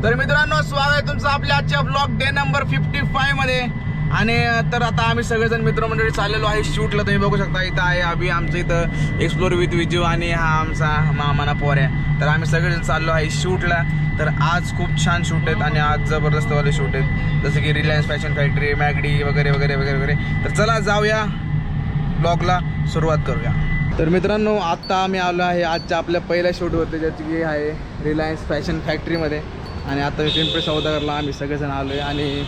तर मित्रांनो, स्वागत आहे तुमचं आपल्या आजच्या ब्लॉग डे नंबर 55 मध्ये. आणि तर आता आम्ही सगळेजण मित्रमंडळी चाललेलो आहे शूटला. तुम्ही बघू शकता इथं आहे अभि, आमचं इथं एक्सप्लोर विथ विजू, आणि हा आमचा मामाना पोर आहे. तर आम्ही सगळेजण चाललो आहे शूटला. तर आज खूप छान शूट आहेत आणि आज जबरदस्तवाले शूट आहेत, जसं की रिलायन्स फॅशन फॅक्टरी, मॅगडी वगैरे वगैरे वगैरे वगैरे. तर चला जाऊया, ब्लॉगला सुरुवात करूया. तर मित्रांनो, आत्ता आम्ही आलो आहे आजच्या आपल्या पहिल्या शूटवरती, ज्याची की आहे रिलायन्स फॅशन फॅक्टरीमध्ये. आणि आता मी पिंपरी सौदागरला आम्ही सगळेजण आलो आहे. आणि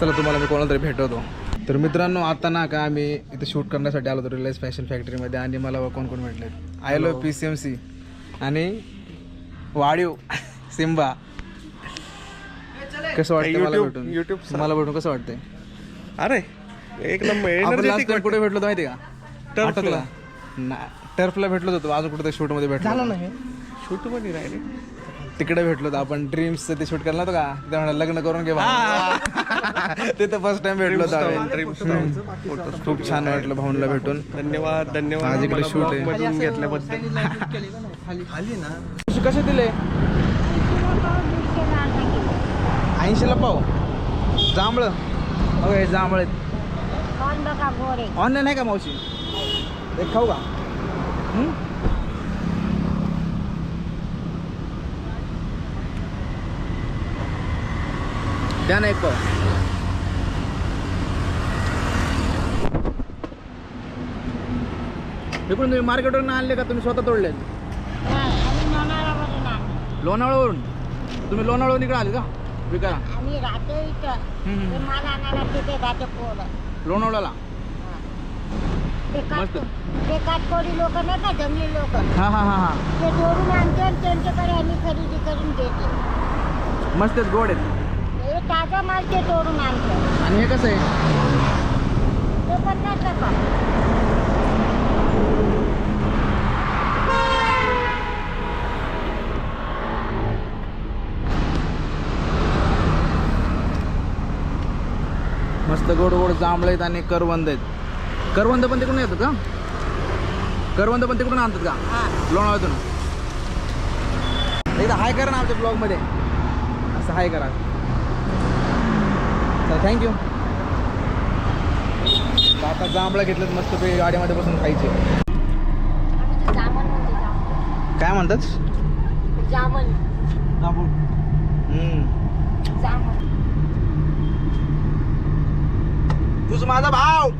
चला तुम्हाला मी कोणाला तरी भेटवतो. तर मित्रांनो, आता ना का आम्ही इथे शूट करण्यासाठी आलो होतो रिलायन्स फॅशन फॅक्टरीमध्ये. आणि मला कोण कोण भेटले, आय लो PCMC आणि वाडीव सिम्बा. कसं वाटतं मला भेटून? YouTube मला भेटून कसं वाटतंय? अरे एक नंबर. आपण लास्ट टाइम कुठे भेटलो होतो माहिती का? टर्फला. टर्फला भेटलो होतो. अजून कुठे शूट मध्ये भेटलो नाही. शूट मध्ये राहिले तिकडे भेटलो होतो आपण. ड्रीम्स ते शूट केलं नव्हतं का? तिथे म्हणा लग्न करून घे. तिथं फर्स्ट टाइम भेटलो होतो. खूप छान वाटलं भाऊंला भेटून. धन्यवाद धन्यवाद. आज इकडे शूट आहे. मधून घेतल्याबद्दल. कसे दिले? 80ला पाव. जांभळ. ओके, जांभळ ऑनलाईन आहे का मावशी? एक खाऊ का? द्या ना एक पाव. हे पण तुम्ही मार्केटवरून आणले का तुम्ही स्वतः तोडले? लोणावळ्यावरून. तुम्ही लोणावळ्यावरून इकडे आले का विकायला? लोणावळ्याला. मस्त. ते काटकोडी लोक नाही का, जंगली लोक, हा हा हा हा. ते जोडून आणते आणि त्यांच्याकडे आम्ही खरेदी करून देते. मस्त आहेत, गोड आहेत. हे ताजा माल ते तोडून आणतो. आणि हे कसं आहे? ते 50 टका. मस्त गोड गोड जांभळ आहेत आणि करवंद आहेत. करवंद पण तिकडून येतात का? करवंद पण तिकडून आणतात का? लोणावळ्यातून. एकदा हाय करा ना आमच्या ब्लॉगमध्ये. असं हाय करा. चला, थँक्यू. आता जांभळं घेतलं मस्त पे गाडीमध्ये बसून खायचे. जामन म्हणजे जामन. काय म्हणतात? जामन. जामन. तुझ माझा भाव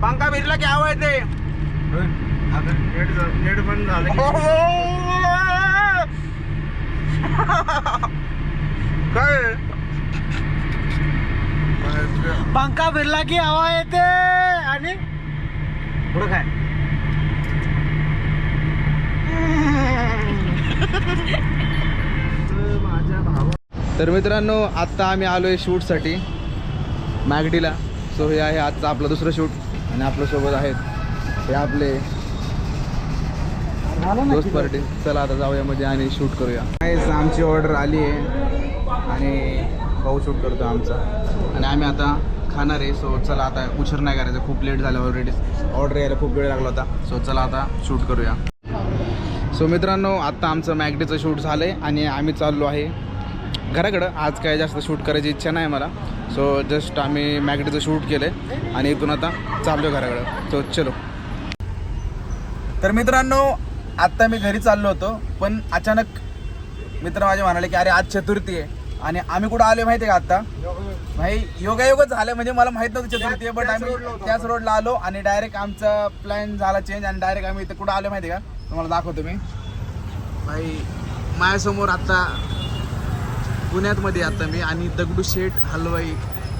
पंखा भिरला की आवाज येते. नेट बंद झालं. काय पंखा फिरला की हवा येते. आणि पुढं काय? तर मित्रांनो, आत्ता आम्ही आलोय शूटसाठी मॅगडीला. सो हे आहे आजचं आपलं दुसरं शूट. आणि आपल्यासोबत आहेत हे आपले दोस्त पार्टी. चला आता जाऊया मध्ये आणि शूट करूया. आमची ऑर्डर आली आहे आणि भाऊ शूट करतो आमचा. आणि आम्ही आता खाणार आहे. सो चला आता उशीर नाही करायचं, खूप लेट झालं ऑलरेडी. ऑर्डर यायला खूप वेळ लागला होता. सो चला आता शूट करूया. सो मित्रांनो, आत्ता आमचं मॅगडीचं शूट झालं आहे आणि आम्ही चाललो आहे घराकडं. आज काय जास्त शूट करायची इच्छा नाही मला. सो जस्ट आम्ही मॅगडीचं शूट केलं आहे आणि इथून आता चाललो घराकडं. सो चलो. तर मित्रांनो, आत्ता मी घरी चाललो होतो, पण अचानक मित्र माझे म्हणाले की अरे आज चतुर्थी आहे. आणि आम्ही कुठं आलो माहिती आहे का? आत्ता भाई योगायोगच झालं. म्हणजे मला माहीत नव्हतं चतुर्थी आहे, बट आम्ही त्याच रोडला आलो आणि डायरेक्ट आमचा प्लॅन झाला चेंज. आणि डायरेक्ट आम्ही इथं कुठं आलो माहिती आहे का? तुम्हाला दाखवतो मी. भाई माझ्यासमोर आत्ता पुण्यातमध्ये आता मी आणि दगडूशेठ हलवाई,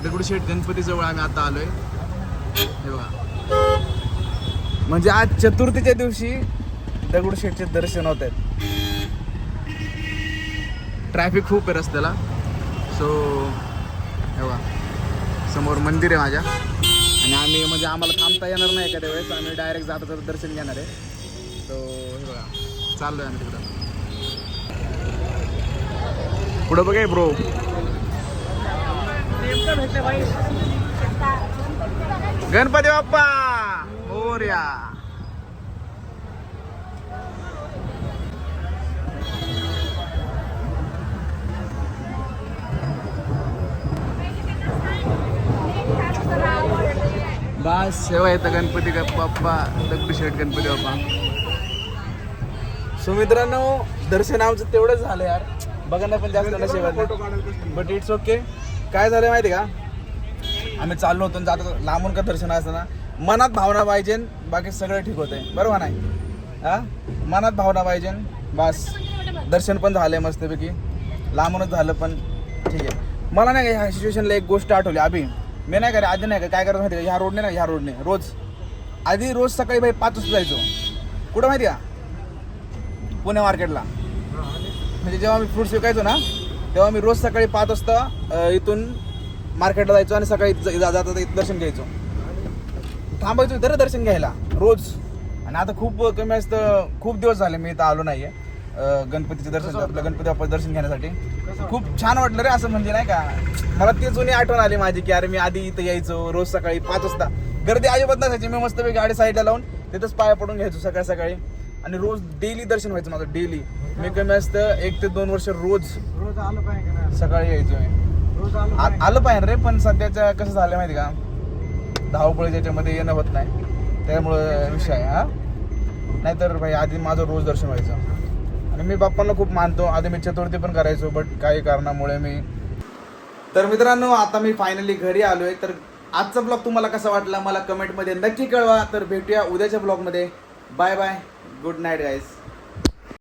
दगडूशेठ गणपतीजवळ आम्ही आता आलोय. हे बघा, म्हणजे आज चतुर्थीच्या दिवशी दगडूशेठचे दर्शन होत आहेत. ट्रॅफिक खूप आहे रस्त्याला. सो हे बघा, समोर मंदिर आहे माझ्या. आणि आम्ही म्हणजे आम्हाला थांबता येणार नाही एखाद्या वेळेस. आम्ही डायरेक्ट जाता जाता दर्शन घेणार आहे. सो हे बघा, चाललोय आम्ही तिकडं. पुढं बघाय ब्रो. गणपती बाप्पा मोरया. सेवा येतं गणपती बाप्पा दगडूशेठ गणपती बाप्पा. सो मित्रांनो दर्शन आमचं तेवढंच झालं यार, बघायला पण जास्त नशिबात, बट इट्स ओके. काय झालं माहिती का, आम्ही चाललो होतो जातो लांबून का दर्शन असताना मनात भावना पाहिजे, बाकी सगळं ठीक होतंय, बरोबर नाही? हा, मनात भावना पाहिजे, बस. दर्शन पण झालंय मस्तपैकी, लांबूनच झालं पण ठीक आहे. मला नाही का ह्या सिच्युएशनला एक गोष्ट आठवली अभि. मी नाही का आधी नाही का काय करत माहिती का, ह्या रोडने ना, ह्या रोडने आधी रोज सकाळी भाई 5 वाजता जायचो. कुठं माहिती का, पुणे मार्केटला. म्हणजे जेव्हा मी फ्रुट्स विकायचो ना, तेव्हा मी रोज सकाळी 5 वाजता इथून मार्केटला जायचो आणि सकाळी जाता दर्शन घ्यायचो. थांबायचो इथं दर्शन घ्यायला रोज. आणि आता खूप कमी असतं, खूप दिवस झाले मी इथं आलो नाही आहे गणपतीचं दर्शन, आपलं गणपती बाप्पाचं दर्शन घेण्यासाठी. खूप छान वाटलं रे, असं म्हणजे नाही का, मला ती जुनी आठवण आली माझी की अरे मी आधी इथं यायचो रोज सकाळी 5 वाजता. गर्दी अजिबात नसायची, मी मस्तपैकी गाडी साईडला लावून तिथंच पाया पडून घ्यायचो सकाळी सकाळी. आणि रोज डेली दर्शन व्हायचं माझं, डेली. मी कमी असतं 1 ते 2 वर्ष रोज आलं पाहिजे सकाळी यायचो मी. आलं पाहिजे रे, पण सध्याचं कसं झालं माहिती का, धावपळीच्या याच्यामध्ये येणं होत नाही, त्यामुळं विषय आहे हा. नाहीतर भाई आधी माझं रोज दर्शन व्हायचं. आणि मी बाप्पांना खूप मानतो, आधी मी चतुर्थी पण करायचो, बट काही कारणामुळे मी. तर मित्रांनो आता मी फायनली घरी आलोय. तर आजचा ब्लॉग तुम्हाला कसा वाटला मला कमेंटमध्ये नक्की कळवा. तर भेटूया उद्याच्या ब्लॉगमध्ये. Bye bye, good night guys.